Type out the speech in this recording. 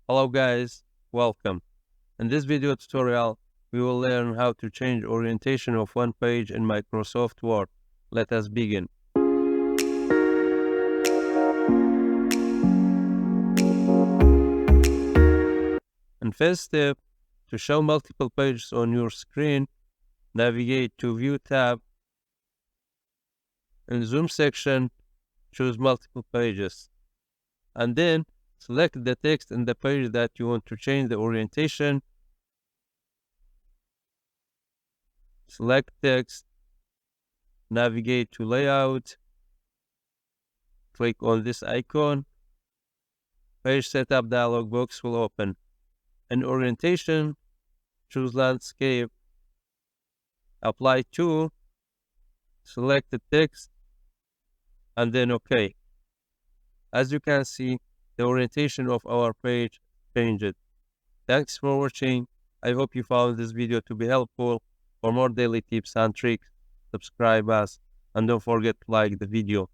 Hello guys, welcome. In this video tutorial, we will learn how to change orientation of one page in Microsoft Word. Let us begin. And first step, to show multiple pages on your screen, navigate to View tab. In Zoom section, choose multiple pages. And then select the text in the page that you want to change the orientation. Select text, navigate to Layout, click on this icon. Page Setup dialog box will open. In Orientation, choose Landscape, Apply to, select the text, and then OK. As you can see, the orientation of our page changed. Thanks for watching. I hope you found this video to be helpful. For more daily tips and tricks, subscribe us and don't forget to like the video.